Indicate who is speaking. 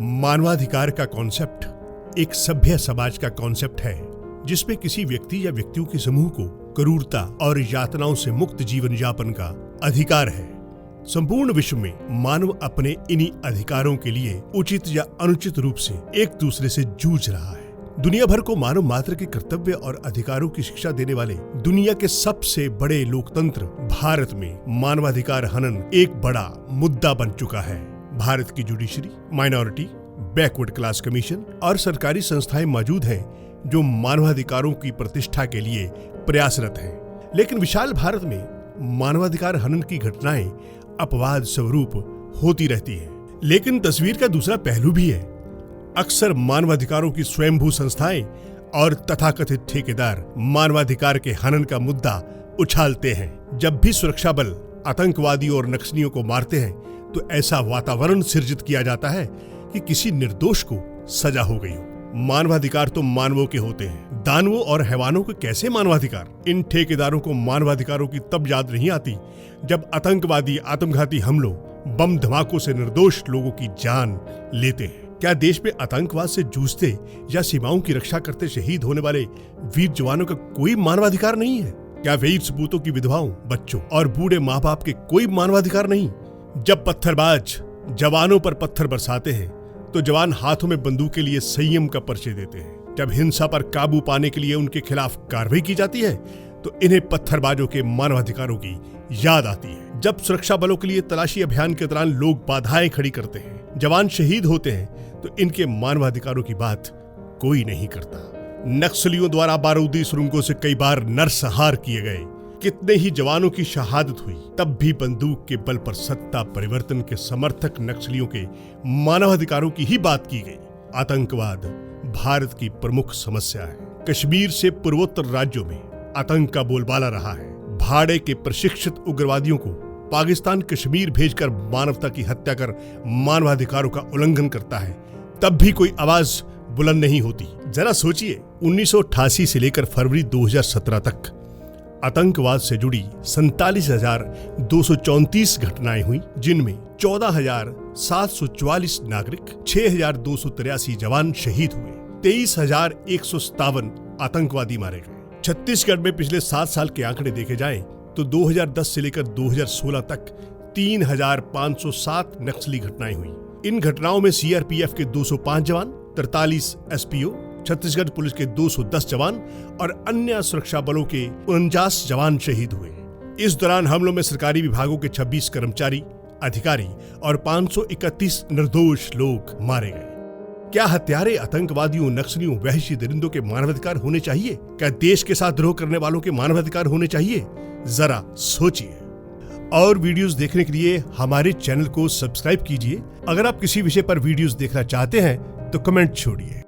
Speaker 1: मानवाधिकार का कॉन्सेप्ट एक सभ्य समाज का कॉन्सेप्ट है जिसमें किसी व्यक्ति या व्यक्तियों के समूह को क्रूरता और यातनाओं से मुक्त जीवन यापन का अधिकार है। संपूर्ण विश्व में मानव अपने इन्हीं अधिकारों के लिए उचित या अनुचित रूप से एक दूसरे से जूझ रहा है। दुनिया भर को मानव मात्र के कर्तव्य और अधिकारों की शिक्षा देने वाले दुनिया के सबसे बड़े लोकतंत्र भारत में मानवाधिकार हनन एक बड़ा मुद्दा बन चुका है। भारत की judiciary, minority, backward class commission और सरकारी संस्थाएं मौजूद हैं जो मानवाधिकारों की प्रतिष्ठा के लिए प्रयासरत हैं। लेकिन विशाल भारत में मानवाधिकार हनन की घटनाएं अपवाद स्वरूप होती रहती हैं। लेकिन तस्वीर का दूसरा पहलू भी है। अक्सर मानवाधिकारों की स्वयंभू संस्थाएं और तथाकथित ठेकेदार मानवाधिकार के हनन का मुद्दा उछालते हैं। जब भी सुरक्षा बल आतंकवादियों और नक्सलियों को मारते हैं तो ऐसा वातावरण सृजित किया जाता है कि किसी निर्दोष को सजा हो गई हो। मानवाधिकार तो मानवों के होते हैं, दानवों और हैवानों के कैसे मानवाधिकार? इन ठेकेदारों को मानवाधिकारों की तब याद नहीं आती जब आतंकवादी आत्मघाती हमलों, बम धमाकों से निर्दोष लोगों की जान लेते हैं। क्या देश में आतंकवाद से जूझते या सीमाओं की रक्षा करते शहीद होने वाले वीर जवानों का कोई मानवाधिकार नहीं है? क्या वीर सपूतों की विधवाओं, बच्चों और बूढ़े माँ बाप के कोई मानवाधिकार नहीं? जब पत्थरबाज जवानों पर पत्थर बरसाते हैं तो जवान हाथों में बंदूक के लिए संयम का परिचय देते हैं। जब हिंसा पर काबू पाने के लिए उनके खिलाफ कार्रवाई की जाती है तो इन्हें पत्थरबाजों के मानवाधिकारों की याद आती है। जब सुरक्षा बलों के लिए तलाशी अभियान के दौरान लोग बाधाएं खड़ी करते हैं, जवान शहीद होते हैं तो इनके मानवाधिकारों की बात कोई नहीं करता। नक्सलियों द्वारा बारूदी सुरंगों से कई बार नरसंहार किए गए, कितने ही जवानों की शहादत हुई, तब भी बंदूक के बल पर सत्ता परिवर्तन के समर्थक नक्सलियों के मानवाधिकारों की ही बात की गई। आतंकवाद भारत की प्रमुख समस्या है। कश्मीर से पूर्वोत्तर राज्यों में आतंक का बोलबाला रहा है। भाड़े के प्रशिक्षित उग्रवादियों को पाकिस्तान कश्मीर भेजकर मानवता की हत्या कर मानवाधिकारों का उल्लंघन करता है, तब भी कोई आवाज बुलंद नहीं होती। जरा सोचिए, 1988 से लेकर फरवरी 2017 तक आतंकवाद से जुड़ी 47,234 घटनाएं हुई, जिनमें 14,744 नागरिक, 6,283 जवान शहीद हुए, 23,157 आतंकवादी मारे गए। छत्तीसगढ़ में पिछले 7 साल के आंकड़े देखे जाएं तो 2010 से लेकर 2016 तक 3,507 नक्सली घटनाएं हुई। इन घटनाओं में सीआरपीएफ के 205 जवान, 43 एसपीओ, छत्तीसगढ़ पुलिस के 210 जवान और अन्य सुरक्षा बलों के 49 जवान शहीद हुए। इस दौरान हमलों में सरकारी विभागों के 26 कर्मचारी, अधिकारी और 531 निर्दोष लोग मारे गए। क्या हत्यारे, आतंकवादियों, नक्सलियों, वहशी दरिंदों के मानवाधिकार होने चाहिए? क्या देश के साथ द्रोह करने वालों के मानवाधिकार होने चाहिए? जरा सोचिए। और वीडियोस देखने के लिए हमारे चैनल को सब्सक्राइब कीजिए। अगर आप किसी विषय पर वीडियोस देखना चाहते हैं तो कमेंट छोड़िए।